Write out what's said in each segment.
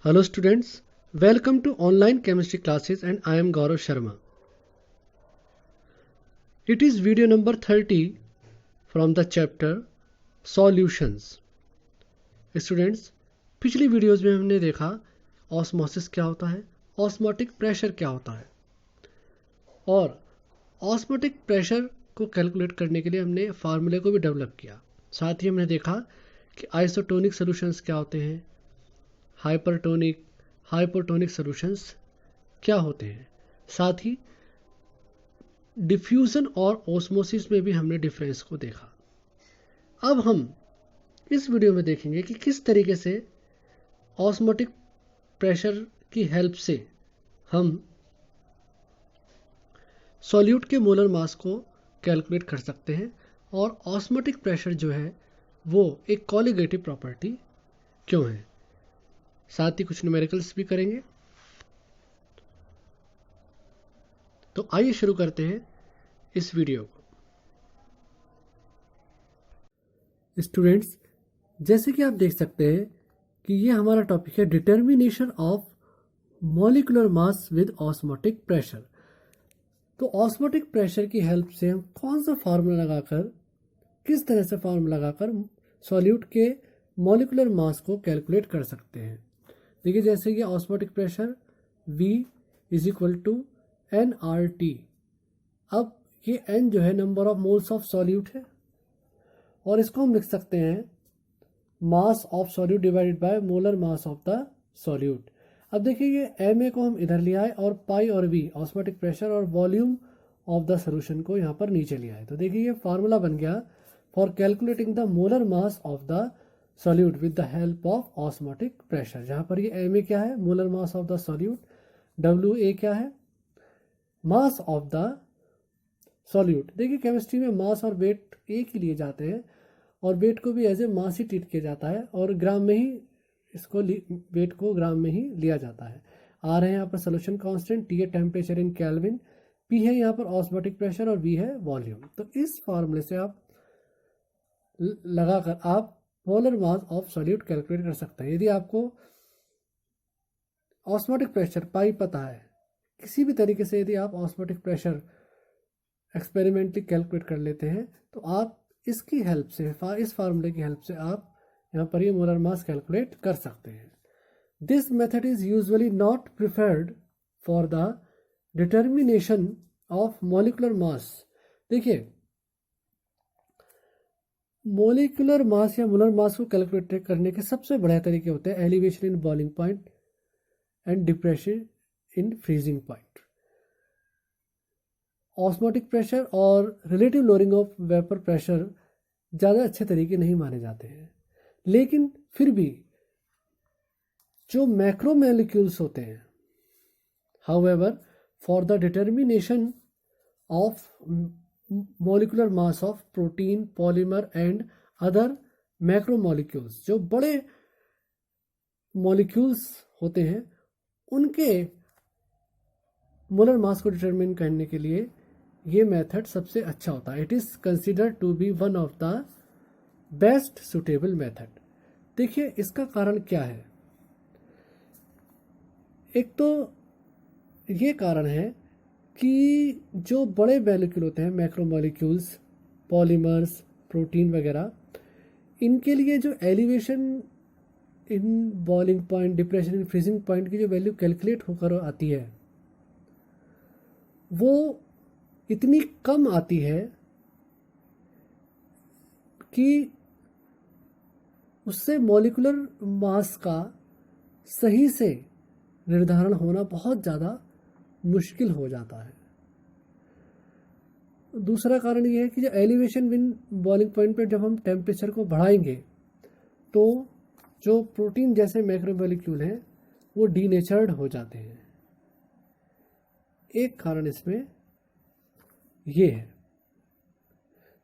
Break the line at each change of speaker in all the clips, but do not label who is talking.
Hello students, welcome to online chemistry classes and I am Gaurav Sharma. It is video number 30 from the chapter Solutions. Students, पिछली videos में हमने देखा osmosis क्या होता है, osmotic pressure क्या होता है और ऑस्मोटिक प्रेशर को कैलकुलेट करने के लिए हमने फार्मूले को भी डेवलप किया। साथ ही हमने देखा कि आइसोटोनिक सॉल्यूशंस क्या होते हैं, हाइपरटोनिक, हाइपोटोनिक सॉल्यूशंस क्या होते हैं। साथ ही डिफ्यूजन और ऑस्मोसिस में भी हमने डिफरेंस को देखा। अब हम इस वीडियो में देखेंगे कि किस तरीके से ऑस्मोटिक प्रेशर की हेल्प से हम सॉल्यूट के मोलर मास को कैलकुलेट कर सकते हैं और ऑस्मोटिक प्रेशर जो है वो एक कोलिगेटिव प्रॉपर्टी क्यों है। साथ ही कुछ न्यूमेरिकल्स भी करेंगे। तो आइए शुरू करते हैं इस वीडियो को। स्टूडेंट्स, जैसे कि आप देख सकते हैं कि ये हमारा टॉपिक है determination of molecular mass with osmotic pressure. तो ऑस्मोटिक प्रेशर की हेल्प से हम कौन सा फार्मूला लगाकर, किस तरह से फार्मूला लगाकर सॉल्यूट के मॉलिक्यूलर मास को कैलकुलेट कर सकते हैं। देखिए, जैसे कि osmotic pressure V is equal to nRT। अब ये N जो है number of moles of solute है और इसको हम लिख सकते हैं mass of solute divided by molar mass of the solute. अब देखिए, ये Ma को हम इधर ले आए और पाई और V ऑस्मोटिक प्रेशर और वॉल्यूम ऑफ द सोल्यूशन को यहाँ पर नीचे ले आए। तो देखिए, ये फार्मूला बन गया for calculating the molar mass of the solute with the help of osmotic pressure. जहाँ पर ये Ma क्या है, molar mass of the solute, Wa क्या है, मास ऑफ द सॉल्यूट। देखिए, केमिस्ट्री में मास और वेट एक ही लिए जाते हैं और वेट को भी as a mass he treat किया जाता है और ग्राम में ही इसको वेट को ग्राम में ही लिया जाता है। आ रहे हैं यहाँ पर सोल्यूशन कांस्टेंट, T है टेम्परेचर इन केल्विन, P है यहाँ पर ऑस्मोटिक प्रेशर और V है वॉल्यूम। तो इस फार्मूले से आप लगाकर आप molar mass of solute calculate कर सकते हैं। यदि आपको ऑस्मोटिक प्रेशर पाई पता है, किसी भी तरीके से यदि आप ऑस्मोटिक प्रेशर एक्सपेरिमेंटली कैलकुलेट कर लेते हैं तो आप इसकी हेल्प से, इस फार्मूले की हेल्प से आप यहाँ पर ये मोलर मास कैलकुलेट कर सकते हैं। This method is usually not preferred for the determination of molecular mass. देखिए, मॉलिक्यूलर मास या मोलर मास को कैलकुलेट करने के सबसे बढ़िया तरीके होते हैं elevation in boiling point and depression in freezing point. Osmotic pressure और relative lowering of vapour pressure ज़्यादा अच्छे तरीके नहीं माने जाते हैं, लेकिन फिर भी जो मैक्रो मॉलिक्यूल्स होते हैं, however for the determination of molecular mass of protein, polymer and other macromolecules, जो बड़े molecules होते हैं उनके मोलर मास को डिटरमिन करने के लिए ये मेथड सबसे अच्छा होता है। It is considered to be one of the best suitable method. देखिए, इसका कारण क्या है। एक तो ये कारण है कि जो बड़े मॉलिक्यूल होते हैं, मैक्रो मॉलिक्यूल्स, पॉलीमर्स, प्रोटीन वगैरह, इनके लिए जो elevation in boiling point, depression in freezing point की जो वैल्यू कैलकुलेट होकर आती है वो इतनी कम आती है कि उससे मॉलिक्यूलर मास का सही से निर्धारण होना बहुत ज़्यादा मुश्किल हो जाता है। दूसरा कारण यह है कि जो एलिवेशन विन बॉइलिंग पॉइंट पर जब हम टेम्परेचर को बढ़ाएंगे तो जो प्रोटीन जैसे मैक्रोमोलिक्यूल हैं वो डीनेचर्ड हो जाते हैं। एक कारण इसमें ये है।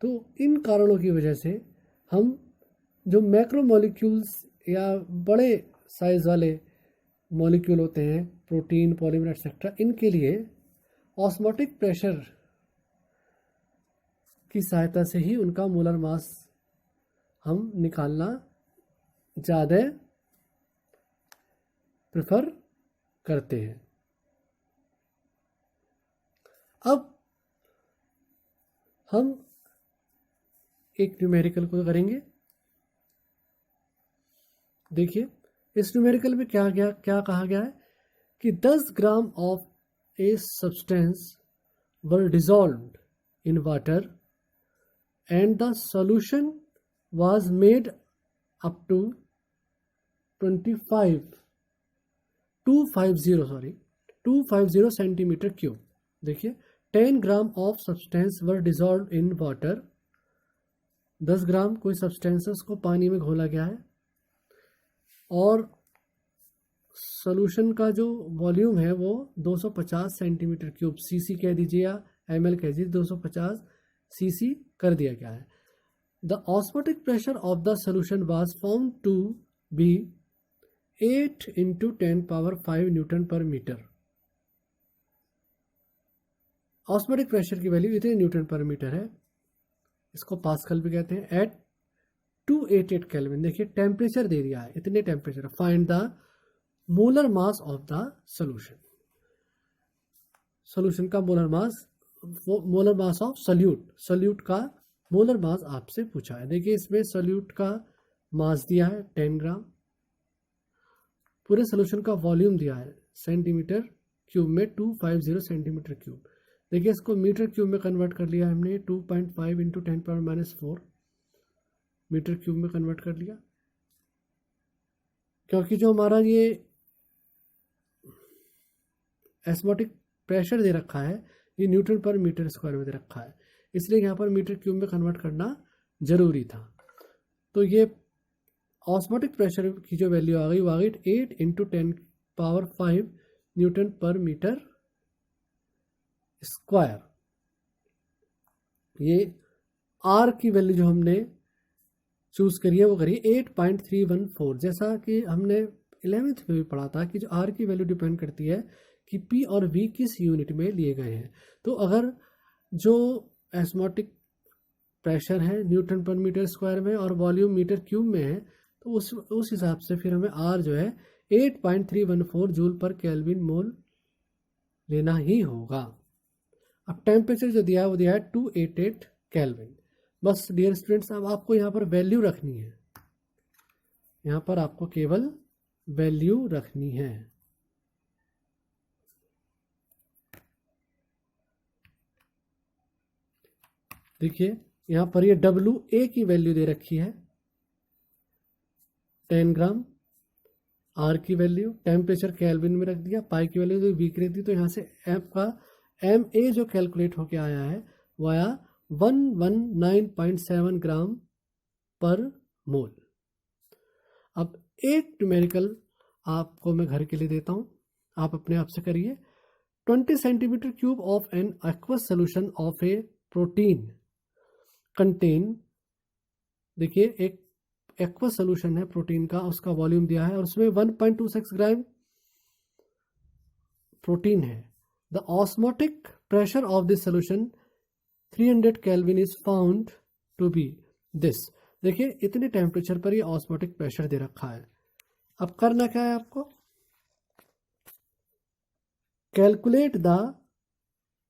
तो इन कारणों की वजह से हम जो मैक्रोमोलिक्यूल्स या बड़े साइज वाले मॉलिक्यूल होते हैं, प्रोटीन, पॉलीमर एक्सेट्रा, इनके लिए ऑस्मोटिक प्रेशर की सहायता से ही उनका मोलर मास हम निकालना ज़्यादा प्रेफर करते हैं। अब हम एक न्यूमेरिकल को करेंगे। देखिए इस न्यूमेरिकल में क्या कहा गया है कि 10 gram of a substance were dissolved in water and the solution was made up to 250 centimetre cube. देखिए 10 gram of substance were dissolve in water, 10 ग्राम कोई सब्सटेंसेस को पानी में घोला गया है और सोल्यूशन का जो वॉल्यूम है वो 250 सेंटीमीटर क्यूब, सीसी कह दीजिए या ml कह दीजिए, 250 सीसी कर दिया गया है। The osmotic pressure of the solution was found to be 8 × 10⁵ newton per metre. Osmotic pressure की वैल्यू इतने न्यूटन पर मीटर है, इसको पास्कल भी कहते हैं, एट 288 केल्विन। देखिए टेम्परेचर दे दिया है, इतने temperature. Find the molar mass of the solution, solution का molar mass, molar mass of solute का मोलर मास आपसे पूछा है। देखिए इसमें सोल्यूट का मास दिया है 10 ग्राम, पूरे सोल्यूशन का वॉल्यूम दिया है सेंटीमीटर क्यूब में 250 सेंटीमीटर क्यूब। देखिए इसको मीटर क्यूब में कन्वर्ट कर लिया हमने, 2.5 × 10⁻⁻⁴ मीटर क्यूब में कन्वर्ट कर लिया, क्योंकि जो हमारा ये ऑस्मोटिक प्रेशर दे रखा है ये न्यूटन पर मीटर स्क्वायर में दे रखा है, इसलिए यहाँ पर मीटर क्यूब में कन्वर्ट करना जरूरी था। तो ये ऑस्मोटिक प्रेशर की जो वैल्यू आ गई वो आ गई 8 × 10⁵ न्यूटन पर मीटर स्क्वायर। ये आर की वैल्यू जो हमने चूज करी है वो करिए 8.314, जैसा कि हमने 11th में भी पढ़ा था कि जो आर की वैल्यू डिपेंड करती है कि पी और वी किस यूनिट में लिए गए हैं। तो अगर जो ऑस्मोटिक प्रेशर है न्यूटन पर मीटर स्क्वायर में और वॉल्यूम मीटर क्यूब में है, तो उस हिसाब से फिर हमें आर जो है 8.314 जूल पर केल्विन मोल लेना ही होगा। अब टेम्परेचर जो दिया है वो दिया है 288 केल्विन। बस डियर स्टूडेंट्स, अब आपको यहाँ पर वैल्यू रखनी है, यहाँ पर आपको केवल वैल्यू रखनी है। देखिए यहाँ पर ये WA की वैल्यू दे रखी है 10 ग्राम, आर की वैल्यू, टेम्परेचर केल्विन में रख दिया, पाई की वैल्यू तो वीक रख दी, तो यहाँ से एफ का MA जो कैलकुलेट होके आया है वो आया 119.7 ग्राम पर मोल। अब एक न्यूमेरिकल आपको मैं घर के लिए देता हूँ, आप अपने आप से करिए। 20 centimetre cube of an aqueous solution of A protein contain, देखिए एक एक्वस सोल्यूशन है प्रोटीन का, उसका वॉल्यूम दिया है और उसमें 1.26 ग्राम प्रोटीन है। The osmotic pressure of this solution 300 kelvin is found to be this. देखिए इतने टेम्परेचर पर ये ऑस्मोटिक प्रेशर दे रखा है। अब करना क्या है आपको, calculate the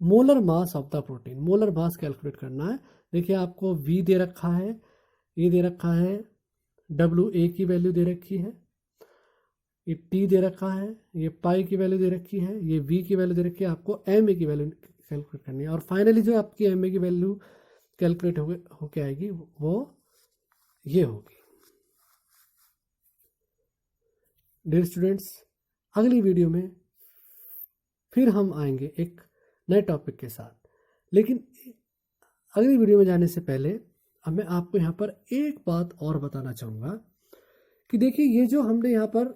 molar mass of the protein, molar mass calculate करना है। देखिए आपको V दे रखा है, ये दे रखा है WA की वैल्यू दे रखी है, ये T दे रखा है, ये पाई की वैल्यू दे रखी है, ये V की वैल्यू दे रखी है, आपको MA की वैल्यू कैलकुलेट करनी है। और फाइनली जो आपकी MA की वैल्यू कैलकुलेट होके आएगी वो ये होगी। डियर स्टूडेंट्स, अगली वीडियो में फिर हम आएंगे एक नए टॉपिक के साथ, लेकिन अगली वीडियो में जाने से पहले अब मैं आपको यहाँ पर एक बात और बताना चाहूँगा कि देखिए ये जो हमने यहाँ पर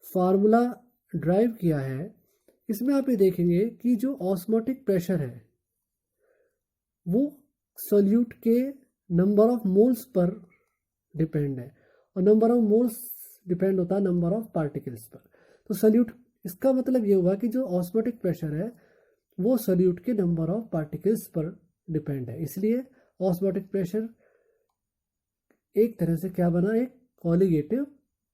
फार्मूला ड्राइव किया है, इसमें आप ये देखेंगे कि जो ऑस्मोटिक प्रेशर है वो सोल्यूट के number of moles per depend है और नंबर ऑफ मोल्स डिपेंड होता है नंबर ऑफ पार्टिकल्स पर। तो सोल्यूट, इसका मतलब ये हुआ कि जो ऑस्मोटिक प्रेशर है वो सोल्यूट के नंबर ऑफ पार्टिकल्स पर डिपेंड है, इसलिए ऑस्मोटिक प्रेशर एक तरह से क्या बना, एक कॉलिगेटिव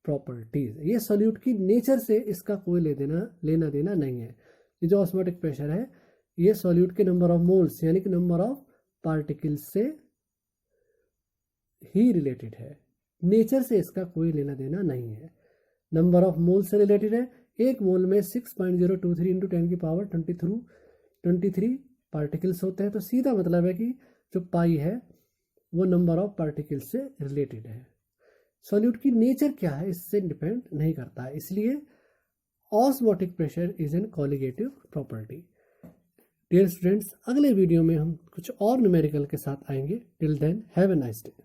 प्रॉपर्टीज। ये सॉल्यूट की नेचर से इसका कोई लेना देना नहीं है। ये जो ऑस्मोटिक प्रेशर है ये सॉल्यूट के नंबर ऑफ मोल्स यानी कि नंबर ऑफ पार्टिकल्स से ही रिलेटेड है। नेचर से इसका कोई लेना देना नहीं है। नंबर ऑफ मोल से रिलेटेड है। एक मोल में 6.023 इंटू 10 की पावर 23 पार्टिकल्स होते हैं। तो सीधा मतलब है कि जो पाई है वो नंबर ऑफ पार्टिकल्स से रिलेटेड है। सॉल्यूट की नेचर क्या है इससे डिपेंड नहीं करता है, इसलिए osmotic pressure is an colligative property. Dear students, अगले वीडियो में हम कुछ और न्यूमेरिकल के साथ आएंगे। Till then have a nice day.